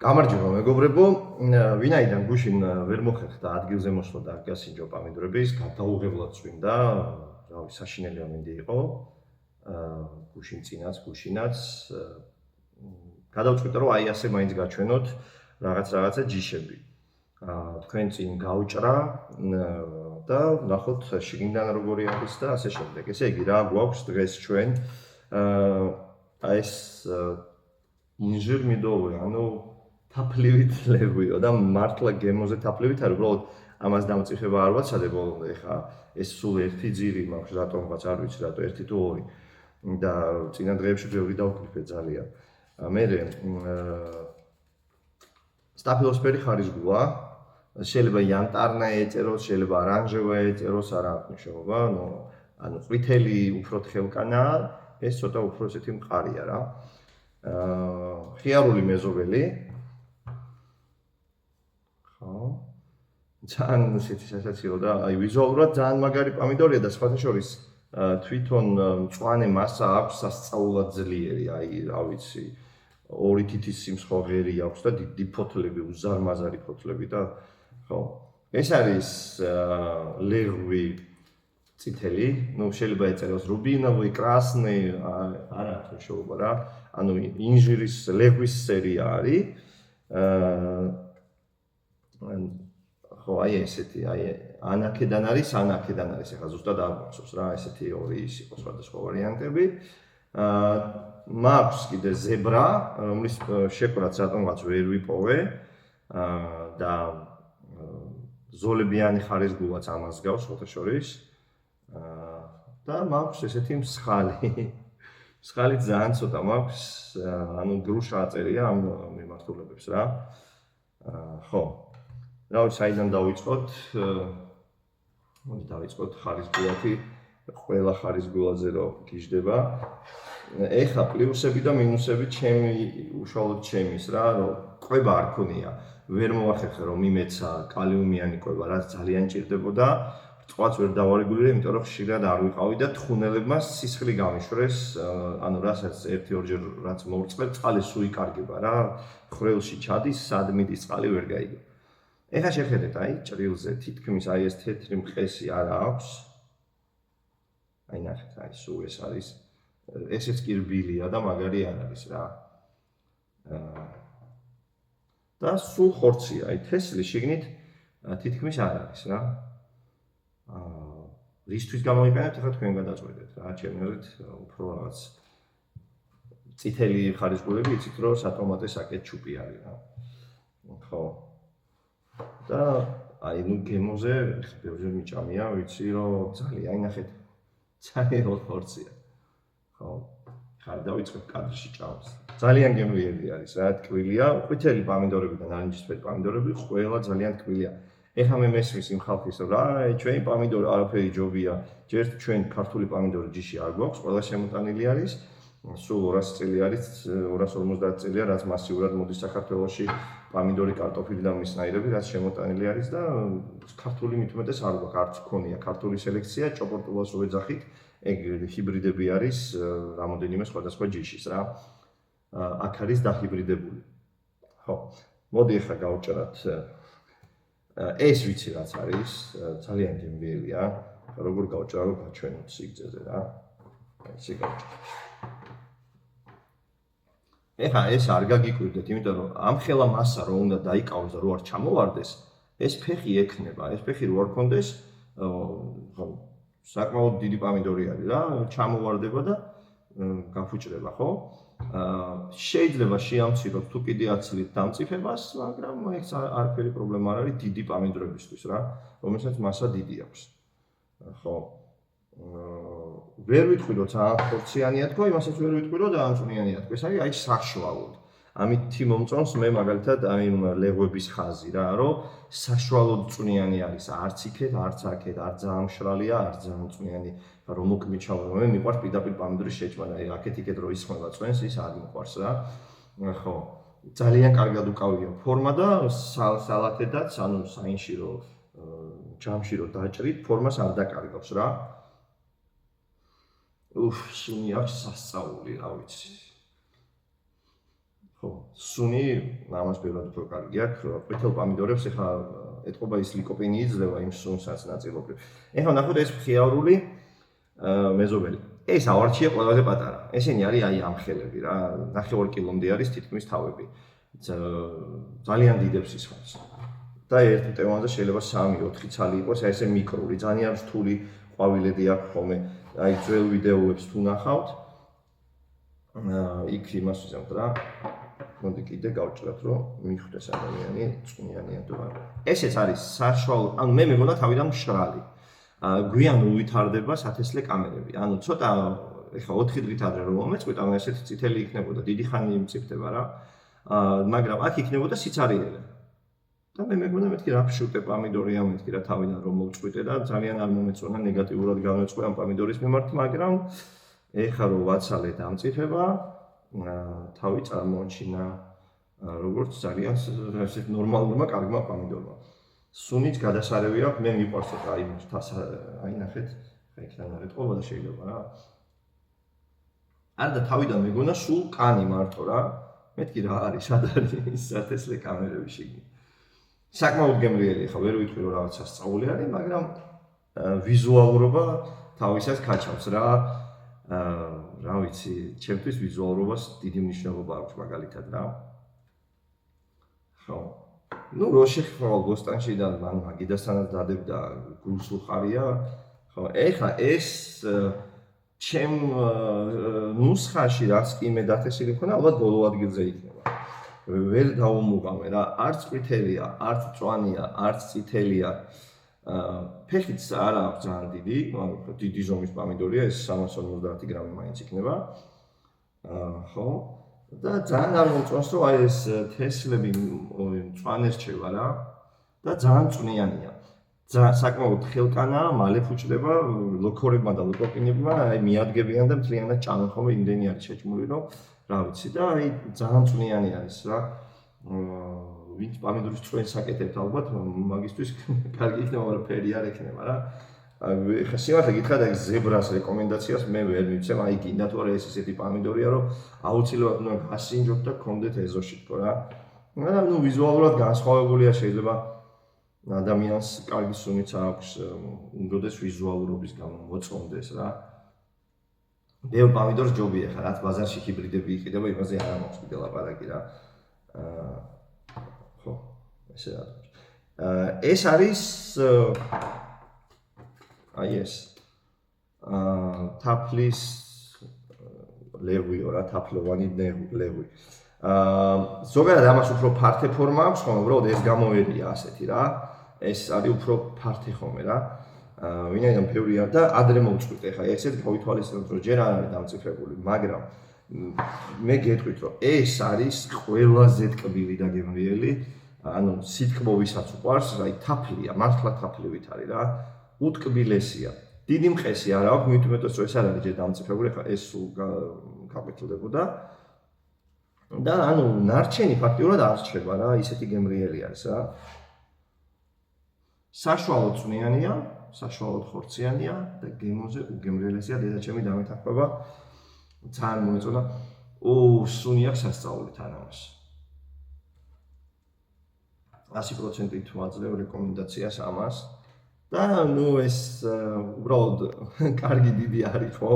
გამარჯობა მეგობრებო, ვინაიდან გუშინ ვერ მოხერხდა ადგილზე მოსვლა და გასინჯო პამიდორების, გადაუღებლად წვიმდა, რავი, საშინელი ამინდი იყო. გუშინ წინაც, გუშინაც გადავწყვიტე რომ აი ასე მაინც გაჩვენოთ რაღაცა ჯიშები. თქვენ წინ გავჭრა და ნახოთ შიგნიდან როგორი არის და ასე შემდეგ. ესე იგი, რა გვაქვს დღეს ჩვენ? აი ეს ინჟირმიდოვი, ანუ თაფლივით ლეღვიო და მართლა გემოზე თაფლივით არის, უბრალოდ ამას დამწიფება არ ვაცადე ბოლომდე, ხა ეს სულ ერთი ძირი მაქვს, რატომღაც არ ვიცი, რატო ერთი თუ ორი და წინა დღეებში ბევრი დავკრიფე ძალიან. მე სტაფილოსფერი ხარისგუა, შეიძლება იანტარნა ეწეროს, შეიძლება არანჟევა ეწეროს, არ აქვს მნიშვნელობა, ანუ ყვითელი უფრო თხელკანაა, ეს ცოტა უფრო ესეთი მყარია რა. ხიარული მეზობელი. ძალიან ისეთი სასაცილო და აი ვიზუალურად ძალიან მაგარი პამიდორია და სხვათა შორის თვითონ მწვანე მასა აქვს სასწაულად ძლიერი, აი რა ვიცი, ორი თითის სიმსხვა ღერი აქვს და დიდი ფოთლები, უზარმაზარი ფოთლები და ხო. ეს არის ლეღვი წითელი, შეიძლება ეწეროს რუბინოვი, კრასნი, არ აქვს მნიშვნელობა რა. ანუ ინჟირის ლეგვის სერია არის. ხო, აი ესეთი, აი ანაკედან არის, ეხლა ზუსტად არ მახსოვს რა, ესეთი ორი ის იყო სხვადასხვა ვარიანტები. მაქვს კიდე ზებრა, რომლის შეკვრაც რატომღაც ვერ ვიპოვე და ზოლებიანი ხარისგულაც ამას გავს სხვათა შორის. და მაქვს ესეთი მსხალი. მსხალი ძალიან ცოტა მაქვს, ანუ გრუშა აწერია ამ მიმართულებებს რა. ხო. რა ვიცი, საიდან დავიწყოთ? მოდი დავიწყოთ ხარისგულათი, ყველა ხარისგულაზე რო გიждდება. ეხლა პლუსები და მინუსები უშუალოდ ჩემის რა, რომ ყვება არ ქონია. ვერ მოახერხე რომ იმეცა კალიუმიანი ყვება, რაც ძალიან ჭირდებოდა. რწყვაც ვერ დავარეგულირე, იმიტომ რომ ხშირად არ ვიყავი და თხუნელებმა სისხლი გამიშვრეს, ანუ რასაც 1-2 რაც მოვწყებ, წყალი სულ იკარგება რა, ხრელში ჩადის, სად მიდის წყალი ვერ გაიგო. ეხლა შეხედეთ, აი ჭრილზე თითქმის აი ეს თეთრი მყესი არ აქვს. აი ნახეთ, აი სულ ეს არის, ესეც კი რბილია და მაგარი არ არის რა. და სულ ხორცია, აი თესლი შიგნით თითქმის არ არის რა. რისთვის გამოიყენებთ, ახლა თქვენ გადაწყვეტეთ რა, ჩემი აზრით უფრო რაღაც წითელი ხარისგულები იცით რომ სატომატე საკეტჩუპი არის რა. ხო. და აი ნუ გემოზე ბევრჯერ მიჭამია, ვიცი რომ ძალიან ნახეთ, ძალიან ხორცია. ხო. ხარ დავიწყებ კადრში ჭამს. ძალიან გემრიელი არის რა, ტკბილია, ყვითელი პამიდორები და ნარინჯისფერი პამიდორები ყველა ძალიან ტკბილია. ეხლა მე მესმის იმ ხალხის რომ აი ჩვენი პამიდორი არაფერი ჯობია, ჯერ ჩვენ ქართული პამიდორი ჯიში არ გვაქვს, ყველა შემოტანილი არის. სულ 200 წელი არის, 250 წელია, რაც მასიურად მოდის საქართველოში პამიდორი, კარტოფილი და მისნაირები, რაც შემოტანილი არის და ქართული მithumetes არ გვაქვს, არც ქონია ქართული სელექცია, ჭოპორტულას რო ეძახით, ეგ ჰიბრიდები არის რამოდენიმე სხვადასხვა ჯიშის რა. აქ არის დაჰიბრიდებული. ხო. მოდი ეხლა გავჭრათ ეს ვიცი რაც არის, ძალიან გემრიელია. როგორ გავჭრა რომ გაჩვენოთ სიგრძეზე რა. ესე გავჭრა. ეხლა ეს არ გაგიკვირდეთ, იმიტომ რომ ამ ხელა მასა რო უნდა დაიკავოს და რო არ ჩამოვარდეს, ეს ფეხი ექნება, ეს ფეხი რო არ კონდეს, ხო, საკმაოდ დიდი პამიდორი არის რა, ჩამოვარდება და გაფუჭრება, ხო? შეიძლება შეამციროთ თუ კიდე აცილით დამწიფებას, მაგრამ ეს არაფერი პრობლემა არ არის დიდი პამიდორებისთვის რა, რომელსაც მასა დიდი აქვს. ხო. ვერ ვიტყვი რომ ძალიან ხორციანია თქო, იმასაც ვერ ვიტყვი რომ ძალიან წვნიანია თქო. ეს არის აი საშუალოდ. ამით მომწონს მე მაგალითად აი ლეღვების ხაზი რა, რომ საშუალოდ წვნიანი არის, არც იქეთ, არც აქეთ, არ ძალიან მშრალია, არ ძალიან წვნიანი. რომ მოკმიჩავ რომ მე მიყვარს პირდაპირ პამიდორის შეჭმა, აი აქეთ იქეთ რო ისხმება წვენს, ის არ მიყვარს რა. ხო. ძალიან კარგად უკავია ფორმა და სალათედაც, ანუ საინში რო ჯამში რო დაჭრით, ფორმას არ დაკარგავს რა. სუნი აქვს სასწაული, რა ვიცი. ხო, სუნი ამას ბევრად უფრო კარგი აქვს. ყვითელ პამიდორებს ეხლა ეთყობა ის ლიკოპენი იძლევა იმ სუნსაც ნაწილობრივ. ეხლა ნახოთ ეს მხიარული მეზობელი. ეს ავარჩია ყველაზე პატარა. ესენი არის აი ამ ხელები რა, 9 კილომდე არის თითქმის თავები. ძალიან დიდებს ისხავს. და ერთ მტევანზე შეიძლება 3-4 ცალი იყოს, აი ესე მიკროული, ძალიან რთული ყვავილედი აქვს ხოლმე. აი ძველ ვიდეოებს თუ ნახავთ, იქ იმას ვიზამთ რა. მოდი კიდე გავჭრათ, რომ მიხვდეს ადამიანი წვნიანია თუ არა. ესეც არის საშუალო, ანუ მე მეგონა თავიდან მშრალი. გვიან უვითარდება სათესლე კამერები. ანუ ცოტა ეხა 4 დღით ადრე რომ მომეწყვიტა, ესეთი წითელი იქნებოდა, დიდი ხანი იმწიფდება რა. მაგრამ აქ იქნებოდა სიცარიელე. და მე მეგონა მეთქი რა ფშუტე პამიდორია მეთქი რა თავიდან რომ მოვწყვიტე და ძალიან არ მომეწონა ნეგატიურად გამეწყვე ამ პამიდორის მიმართ, მაგრამ ეხა რომ ვაცალე დამწიფება, თავი წარმოაჩინა როგორც ძალიან ესეთ ნორმალურმა კარგმა პამიდორმა. სუნიც გადასარევი აქვს, მე მიყვარს ცოტა აი აი ნახეთ, ხა იქიდან არ ეთყობა და შეიძლება რა. არ და თავიდან მეგონა სულ კანი მარტო რა. მეთქი რა არის, სად არის სათესლე კამერები შიგნით. საკმაოდ გემრიელი ხა, ვერ ვიტყვი რომ რაღაცა სწავლი არის, მაგრამ ვიზუალურობა თავისას კაჩავს რა. რა ვიცი, ჩემთვის ვიზუალურობას დიდი მნიშვნელობა აქვს მაგალითად რა. ხო. ნუ რო შეხვალ ბოსტანში და მან მაგიდასთანაც დადებდა გულს უხარია. ხო, ეხლა ეს ჩემ ნუსხაში რაც კი მე დათესილი მქონდა, ალბათ ბოლო ადგილზე იქნება. ვერ დავუმუღამე რა, არც ყვითელია, არც მწვანეა, არც წითელია. ფეხიც არ აქვს ძალიან დიდი ზომის პამიდორია, ეს 350 გრამი მაინც იქნება. ხო? და ძალიან არ მომწონს რომ აი ეს თესლები მწვანე რჩება რა და ძალიან წვნიანია. საკმაოდ ხელკანაა, მალე ფუჭდება, ლოქორებმა და ლოკოპინებმა აი მიადგებიან და მთლიანად ჭამენ ხოლმე, იმდენი არის შეჭმული რომ რა ვიცი და აი ძალიან წვნიანი არის რა. ვინც პამიდორის წვენს აკეთებთ ალბათ მაგისთვის კარგი იქნება, მაგრამ ფერი არ ექნება რა. ხა სიმართლე გითხრათ აი ზებრას რეკომენდაციას მე ვერ მივცემ, აი გინდა თუ არა ეს ესეთი პამიდორია რომ აუცილებლად უნდა გასინჯოთ და გქონდეთ ეზოში თქო რა. მაგრამ ნუ ვიზუალურად განსხვავებულია, შეიძლება ადამიანს კარგი სუნიც აქვს, უნდადეს ვიზუალურობის გამო მოწონდეს რა. ბევრ პამიდორს ჯობია ხა, რაც ბაზარში ჰიბრიდები იყიდება, იმაზე არ მაქვს კიდე ლაპარაკი რა. ხო, ესე რა. ეს არის აი ეს თაფლის ლეღვიო რა, თაფლოვანი ლეღვი. ზოგადად ამას უფრო ფართე ფორმა აქვს ხოლმე, უბრალოდ ეს გამოვედია ასეთი რა. ეს არის უფრო ფართე ხოლმე რა. ვინაიდან ბევრი არ და ადრე მოვწყვიტე ხა, ესეთ გავითვალისწინოთ რომ ჯერ არ არის დამწიფებული, მაგრამ მე გეტყვით რომ ეს არის ყველაზე ტკბილი და გემრიელი, ანუ სითქმოვისაც უყვარს, აი თაფლია, მართლა თაფლივით არის რა. უტკბილესია. დიდი მყესი არ აქვს, მით უმეტეს რომ ეს არ არის ჯერ დამწიფებული, ხა ეს სულ გაყვითლდებოდა. და ანუ ნარჩენი ფაქტიურად არ რჩება რა, ისეთი გემრიელი არის რა. საშუალო წვნიანია, საშუალოდ ხორციანია და გემოზე უგემრიელესია, დედაჩემი დამეთანხმება. ძალიან მომეწონა. სუნი აქვს სასწაულით ამას. 100% თუ აძლევ რეკომენდაციას ამას. და ნუ ეს უბრალოდ კარგი დიდი არის ხო?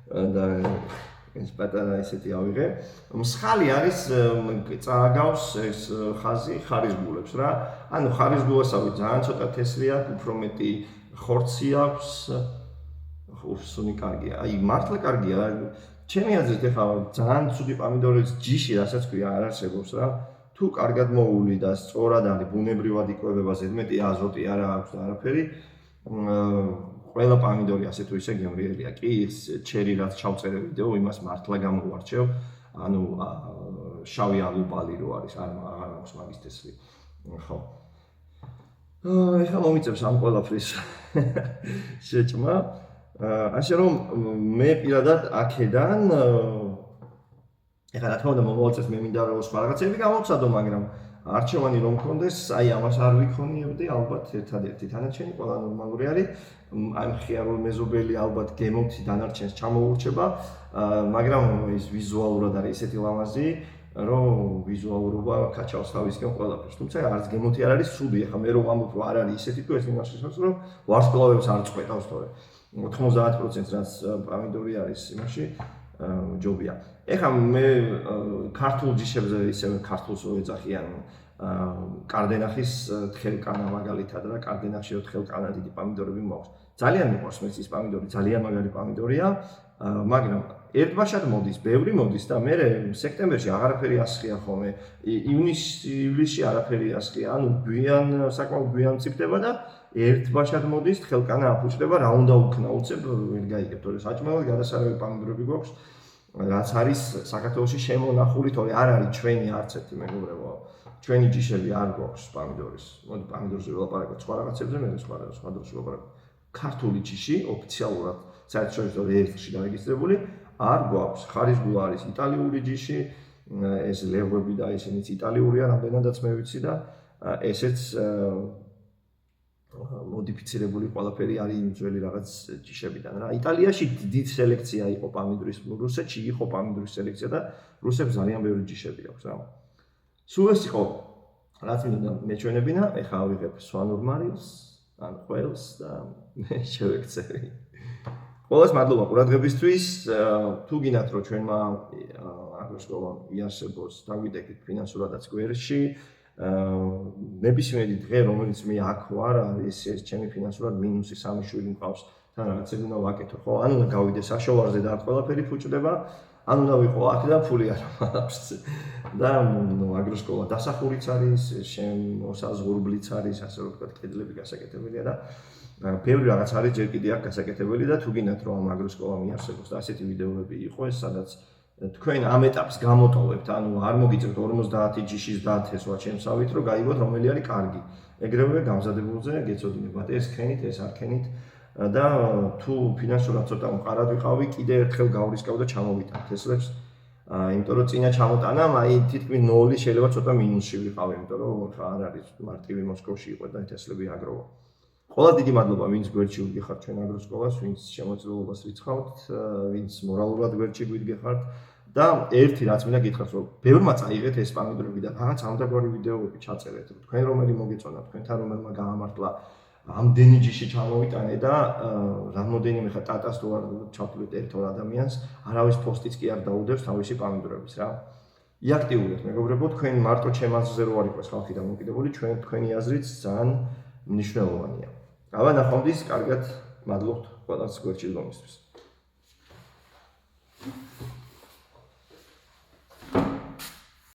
და ეს პატარა ესეთი ავიღე. მსხალი არის წააგავს ეს ხაზი ხარისგულებს რა. ანუ ხარისგულასავით ძალიან ცოტა თესლი აქვს, უფრო მეტი ხორცი აქვს. სუნი კარგია. აი მართლა კარგია. ჩემი აზრით ეხლა ძალიან ცუდი პამიდორის ჯიში, რასაც ქვია, არ არსებობს რა. თუ კარგად მოული და სწორად არის, ბუნებრივად იკვებება, ზედმეტი აზოტი არა აქვს და არაფერი, ყველა პამიდორი ასე თუ ისე გემრიელია. კი, ჩერი რაც ჩავწერე ვიდეო, იმას მართლა გამოვარჩევ. ანუ შავი ალუბალი რო არის, აღარ აქვს მაგის თესლი. ხო. ეხლა მომიწევს ამ ყველაფრის შეჭმა. ასე რომ მე პირადად აქედან ეხლა რა თქმა უნდა მომავალ წელს მე მინდა რომ სხვა რაღაცები გამოვცადო, მაგრამ არჩევანი რომ მქონდეს, აი ამას არ ვიქონიებდი, ალბათ ერთადერთი თანაჩენი ყველა ნორმალური არის. აი მხიარული მეზობელი ალბათ გემოთი დანარჩენს ჩამოურჩება, მაგრამ ის ვიზუალურად არის ისეთი ლამაზი, რომ ვიზუალურობა კაჩავს თავისკენ ყველაფერს. თუმცა არც გემოთი არ არის სუდი. ახლა მე რომ ვამბობ რომ არ არის ისეთი თუ ეს იმას შესაძლოა რომ ვარსკვლავებს არ წყვეტავს თორე 90% რაც პამიდორი არის იმაში ჯობია. ეხლა მე ქართულ ჯიშებზე ისევ ქართულს ვეძახიან კარდენახის თხელკანა მაგალითად რა კარდენახში რო თხელკანა დიდი პამიდორები მაქვს. ძალიან მიყვარს მე ის პამიდორი, ძალიან მაგარი პამიდორია, მაგრამ ერთბაშად მოდის, ბევრი მოდის და მე სექტემბერში აღარაფერი ასხია ხოლმე, ივნისში არაფერი ასხია, ანუ საკმაოდ გვიან მწიფდება და ერთბაშად მოდის, თხელკანა აფუჭდება, რა უნდა უქნა უცებ ვერ გაიგებ, თორე საჭმელად გადასარევი პამიდორები გვაქვს, რაც არის საქართველოში შემონახული, თორე არ არის ჩვენი არც ერთი მეგობრებო. ჩვენი ჯიშები არ გვაქვს პამიდორის. მოდი პამიდორზე ველაპარაკოთ სხვა რაღაცებზე, მე სხვა დროს ველაპარაკოთ. ქართული ჯიში ოფიციალურად საერთაშორისო რეესტრში დარეგისტრებული არ გვაქვს. ხარისგულ არის იტალიური ჯიში, ეს ლეღვები და ისინიც იტალიურია, რამდენადაც მე ვიცი და ესეც მოდიფიცირებული ყველაფერი არის იმ ძველი რაღაც ჯიშებიდან რა. იტალიაში დიდი სელექცია იყო პამიდორის, რუსეთში იყო პამიდორის სელექცია და რუსებს ძალიან ბევრი ჯიშები აქვს რა. სულ ეს იყო რაც მინდა მეჩვენებინა, ეხლა ავიღებ სვანურ მარილს, ან ყველს და მე შევექცევი. ყველას მადლობა ყურადღებისთვის. თუ გინდათ რომ ჩვენმა აგროსკოლამ იარსებოს დაგვიდეკით ფინანსურადაც გვერდში, ნებისმიერი დღე რომელიც მე აქ ვარ, არის ეს ჩემი ფინანსურად მინუსი 3 შვილი მყავს. თან რაღაცები უნდა ვაკეთო, ხო? ან უნდა გავიდე საშოვარზე და აქ ყველაფერი ფუჭდება, ან უნდა ვიყო აქ და ფული არ მაქვს. და აგროსკოლა დასახურიც არის, შემოსაზღვრულიც არის, ასე რომ ვთქვათ, კედლები გასაკეთებელია და ბევრი რაღაც არის ჯერ კიდე აქ გასაკეთებელი და თუ გინდათ რომ ამ აგროსკოლამ იარსებოს და ასეთი ვიდეოები იყოს, სადაც თქვენ ამ ეტაპს გამოტოვებთ, ანუ არ მოგიწევთ 50 ჯიშის დათესვა ჩემსავით, რომ გაიგოთ რომელი არის კარგი. ეგრევე გამზადებულზე გეცოდინებათ, ეს ქენით, ეს არ ქენით და თუ ფინანსურად ცოტა მყარად ვიყავი, კიდე ერთხელ გავრისკავ და ჩამოვიტანთ თესლებს. იმიტომ რომ წინა ჩამოტანამ აი თითქმის 0 შეიძლება ცოტა მინუსში ვიყავი, იმიტომ რომ არ არის მარტივი მოსკოვში იყო და თესლები აგროვა. ყველა დიდი მადლობა, ვინც გვერდში ვდგეხართ ჩვენ აგროსკოლას, ვინც შემოწირულობას რიცხავთ, ვინც მორალურად გვერდში გვიდგეხართ და ერთი რაც მინდა გითხრათ, რომ ბევრმა წაიღეთ ეს პამიდორები და რაღაც ამდაგვარი ვიდეოები ჩაწერეთ, რომ თქვენ რომელი მოგეწონა, თქვენთან რომელმა გაამართლა ამდენი ჯიში ჩამოვიტანე და რამოდენიმე ხა ტატას თუ არ ჩავთვლით ერთ-ორ ადამიანს, არავის პოსტიც კი არ დაუდევს თავისი პამიდორების რა. იაქტიურეთ მეგობრებო, თქვენ მარტო ჩემ აზრზე რო არ იყოს ხალხი დამოკიდებული, თქვენი აზრიც ძალიან მნიშვნელოვანია. აბა ნახვამდის, კარგად მადლობთ ყველას გვერდში დგომისთვის.